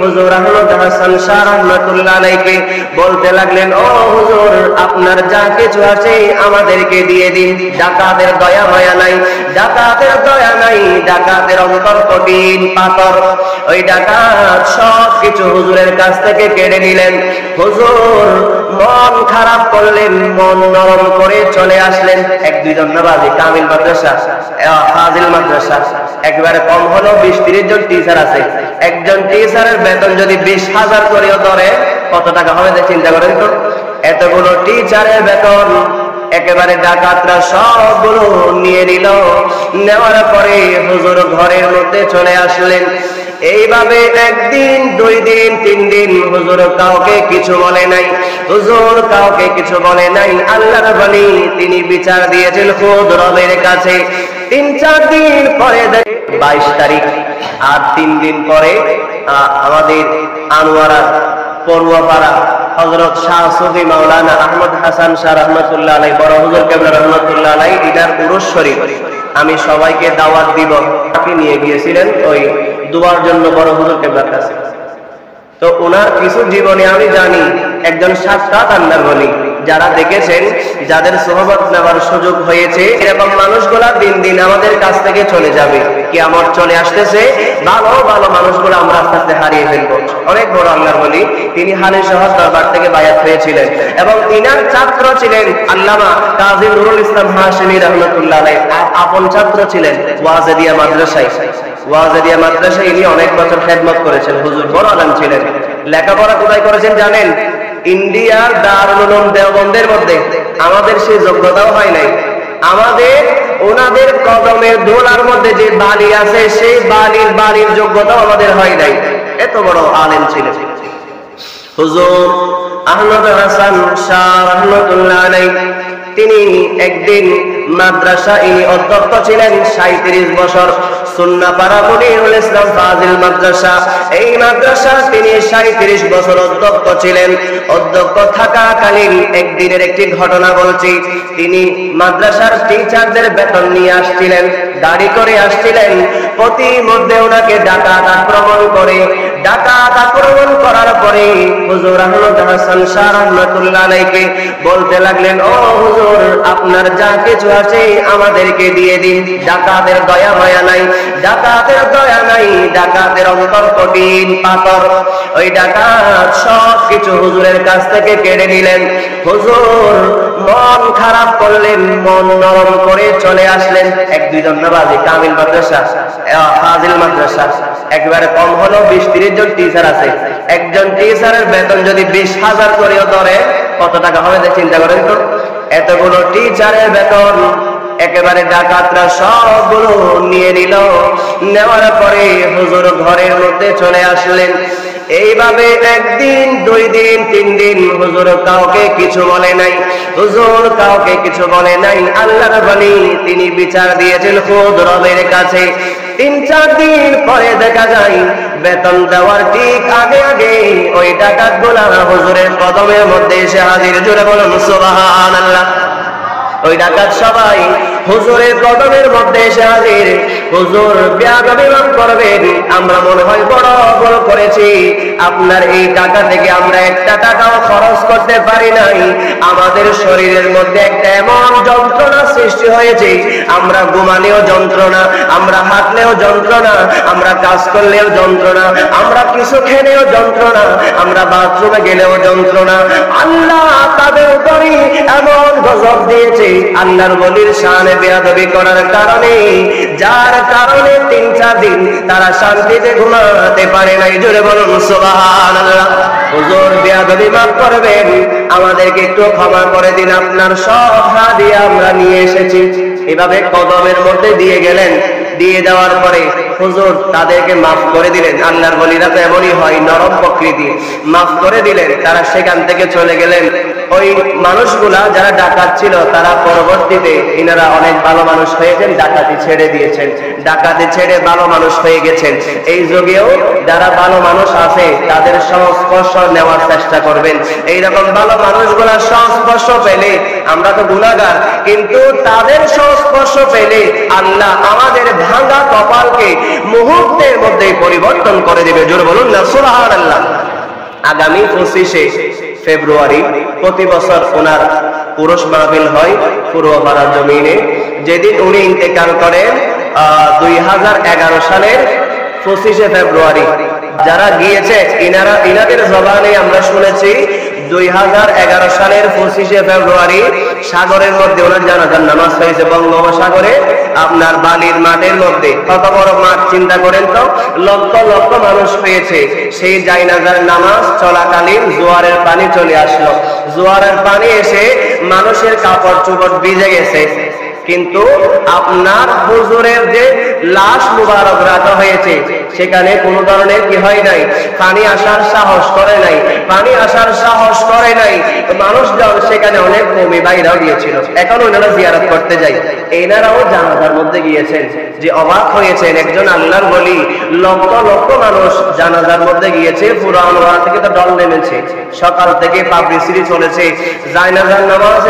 হুজুর আহমদ হাসান শাহ রাহমাতুল্লাহ আলাইহি বলতে লাগলেন, ও হুজুর, আপনার যা কিছু আছে আমাদেরকে দিয়ে দিন। ডাকাতের দয়া মায়া নাই, ডাকাতের দয়া নাই, ডাকাতের অন্তর কঠিন পাথর। ওই ডাকাত সব কিছু হুজুরের কাছ থেকে কেড়ে নিলেন। হুজুর মন খারাপ করলেন, মন নরম করে চলে আসলেন। এক দুইজন নামাজি, কামিল মাদ্রাসা, ফাজিল মাদ্রাসা, একবারে কম হলো 20-30 জন টিচার আছে। একজন টিচারের বেতন যদি 20,000 করেও ধরে, কত টাকা হবে চিন্তা করেন তো। এতগুলো টিচারের বেতন একেবারে ডাকাতরা সবগুলো নিয়ে নিল। নেওয়ার পরে হুজুর ঘরের মধ্যে চলে আসলেন। এইভাবে একদিন, 2 দিন, 3 দিন হুজুর কাউকে কিছু বলে নাই, হুজুর কাউকে কিছু বলে নাই। আল্লাহর বলি তিনি বিচার দিয়েছেন খুদ রবের কাছে। 3-4 দিন পরে 22 তারিখ, আর 3 দিন পরে আমাদের আনোয়ারা পড়ুয়াপাড়া হযরত শাহ সুফি মাওলানা আহমদ হাসান শাহ রাহমাতুল্লাহ আলাইহি, বড় হুজুর কেবলা রাহমাতুল্লাহ আলাইহি, ইনার উরুস শরীফ। আমি সবাইকে দাওয়াত দিব। তাকে নিয়ে গিয়েছিলেন ওই দুয়ার জন্য বড় হুজুর কেবলার কাছে। তো ওনার কিছু জীবনে আমি জানি, একজন সাক্ষাৎ আল্লাহর ওলি। যারা দেখেছেন, যাদের সোহবত নেওয়ার সুযোগ হয়েছে, এরকম মানুষগুলা দিন দিন আমাদের কাছ থেকে চলে যাবে। কিয়ামত চলে আসতেছে, ভালো ভালো মানুষগুলো আমরা আস্তে আস্তে হারিয়ে ফেলবো। অনেক বড় আল্লাহর ওলি, তিনি হালি শহর দরবার থেকে বায়াত হয়েছিলেন এবং তিনার ছাত্র ছিলেন আল্লামা কাজী নুরুল ইসলাম হাশিমি রাহমাতুল্লাহ আলাইহি। আপন ছাত্র ছিলেন ওয়াজেদিয়া মাদ্রাসায়। ওয়াজেদিয়া মাদ্রাসায় ইনি অনেক বছর খেদমত করেছেন। হুজুর বড় আলেম ছিলেন। লেখাপড়া কোথায় করেছেন জানেন? ইন্ডিয়ার দারুল উলুম দেওবন্দের মধ্যে। আমাদের সেই যোগ্যতাও হয় নাই। আমাদের ওনাদের কদমের ধুলার মধ্যে যে বালি আছে, সেই বালির যোগ্যতাও আমাদের হয় নাই। এত বড় আলেম ছিলেন হুজুর আহমদ হাসান শাহ রাহমাতুল্লাহ আলাইহি। তিনি একদিন মাদ্রাসা, ইনি অধ্যক্ষ ছিলেন 37 বছর, সুন্নাপাড়া মুনিরুল ইসলাম ফাজিল মাদ্রাসা। এই মাদ্রাসা তিনি 37 বছর অধ্যক্ষ ছিলেন। অধ্যক্ষ থাকাকালীন একদিনের একটি ঘটনা বলছি। তিনি মাদ্রাসার টিচারদের বেতন নিয়ে আসছিলেন, গাড়ি করে আসছিলেন। প্রতি মধ্যে ওনাকে ডাকাত আক্রমণ করে। ডাকাত আক্রমণ করার পরে হুজুর আহমদ হাসান শাহ রাহমাতুল্লাহ আলাইহি বলতে লাগলেন, ও হুজুর, আপনার যা কিছু আছে আমাদেরকে দিয়ে দিন। ডাকাতের দয়া মায়া নাই, ডাকাতের দয়া নাই, ডাকাতের অন্তর কঠিন পাথর। ওই ডাকাত সব কিছু হুজুরের কাছ থেকে কেড়ে নিলেন। হুজুর মন খারাপ করলেন, মন নরম করে চলে আসলেন। এক দুইজন নামাজি, কামিল মাদ্রাসা, ফাজিল মাদ্রাসা, একবারে কম হলো 20-30 জন টিচার আছে। একজন টিচারের বেতন যদি 20,000 করেও ধরে, কত টাকা হবে চিন্তা করেন তো। এতগুলো টিচারের বেতন একেবারে ডাকাতরা সবগুলো নিয়ে নিল। নেওয়ার পরে হুজুর ঘরের মধ্যে চলে আসলেন। এইভাবে একদিন, 2 দিন, 3 দিন হুজুর কাউকে কিছু বলে নাই, হুজুর কাউকে কিছু বলে নাই। আল্লাহর বলি তিনি বিচার দিয়েছেন খুদ রবের কাছে। 3-4 দিন পরে দেখা যায় বেতন দেওয়ার ঠিক আগে আগে ওই ডাকাতগুলা হুজুরের কদমের মধ্যে এসে হাজির। জোরে বলুন সুবহানাল্লাহ। ওই ডাকাত সবাই হুজুরের কদমের মধ্যে এসে হাজির। হুজুর বেয়াদবি করবেন, আমরা মনে হয় বড় বড় করেছি, আপনার এই টাকা থেকে আমরা একটা টাকাও খরচ করতে পারি নাই। আমাদের শরীরের মধ্যে একটা এমন যন্ত্রণা সৃষ্টি হয়েছে, আমরা ঘুমালেও যন্ত্রণা, আমরা হাঁটলেও যন্ত্রণা, আমরা কাজ করলেও যন্ত্রণা, আমরা কিছু খেলেও যন্ত্রণা, আমরা বাথরুমে গেলেও যন্ত্রণা। আল্লাহ তাদের উপরে এমন গজব দিয়েছে আল্লাহর ওলির শানে বেয়াদবি করার কারণে, যার কারণে 3-4 দিন তারা শান্তিতে ঘুমাতে পারে নাই। জোরে বলুন সুবহানাল্লাহ। হুজুর বেয়াদবি মাফ করবেন, আমাদেরকে একটু ক্ষমা করে দিন, আপনার সব হাদিয়া আমরা নিয়ে এসেছি। এভাবে কদমের মধ্যে দিয়ে গেলেন। দিয়ে দেওয়ার পরে হুজুর তাদেরকে মাফ করে দিলেন। আল্লাহর ওলিরা তো এমনই হয়, নরম প্রকৃতি। মাফ করে দিলেন, তারা সেখান থেকে চলে গেলেন। ওই মানুষগুলা যারা ডাকাত ছিল তারা পরবর্তীতে ইনারা অনেক ভালো মানুষ হয়েছেন, ডাকাতি ছেড়ে দিয়েছেন, ডাকাতি ছেড়ে ভালো মানুষ হয়ে গেছেন। এই যুগেও যারা ভালো মানুষ আছে তাদের সংস্পর্শ নেওয়ার চেষ্টা করবেন। এইরকম ভালো মানুষগুলা সংস্পর্শ পেলে, আমরা তো গুনাহগার, কিন্তু তাদের সংস্পর্শ পেলে আল্লাহ আমাদের ভাঙা কপালকে মুহূর্তের মধ্যেই পরিবর্তন করে দেবে। জোরে বলুন না সুবহানাল্লাহ। আগামী 25শে ফেব্রুয়ারি প্রতি বছর ওনার পুরুষ মাহফিল হয় পূর্বপাড়া জমিনে। যেদিন উনি ইন্তেকাল করেন 2011 সালের 25শে ফেব্রুয়ারি। যারা গিয়েছে ইনাদের জবানে আমরা শুনেছি 2011 সালের 25শে ফেব্রুয়ারি সাগরের মধ্যে ওনার জানাজার নামাজ হয়েছে, বঙ্গোপসাগরে আপনার বালির মাঠের মধ্যে। কত বড় মাঠ চিন্তা করেন তো, লক্ষ লক্ষ মানুষ পেয়েছে। সেই জানাজার নামাজ চলাকালীন জোয়ারের পানি চলে আসলো। জোয়ারের পানি এসে মানুষের কাপড় চোপড় ভিজে গেছে, কিন্তু আপনার হুজুরের যে লাশ মুবারক রাখা হয়েছে সেখানে কোনো ধরনের কি হয় নাই, পানি আসার সাহস করে নাই, পানি আসার সাহস করে নাই। মানুষজন সেখানে অনেক কমি বাইরাও গিয়েছিল, এখন ওনারা জিয়ারত করতে যায়। এনারাও জানাজার মধ্যে গিয়েছেন, যে অবাক হয়েছেন একজন আল্লাহর ওলি, লক্ষ লক্ষ মানুষ জানাজার মধ্যে গিয়েছে। পুরো আনোয়ারা থেকে তো ডল নেমেছে, সকাল থেকে পাবলিসিটি চলেছে, জানাজার নামাজ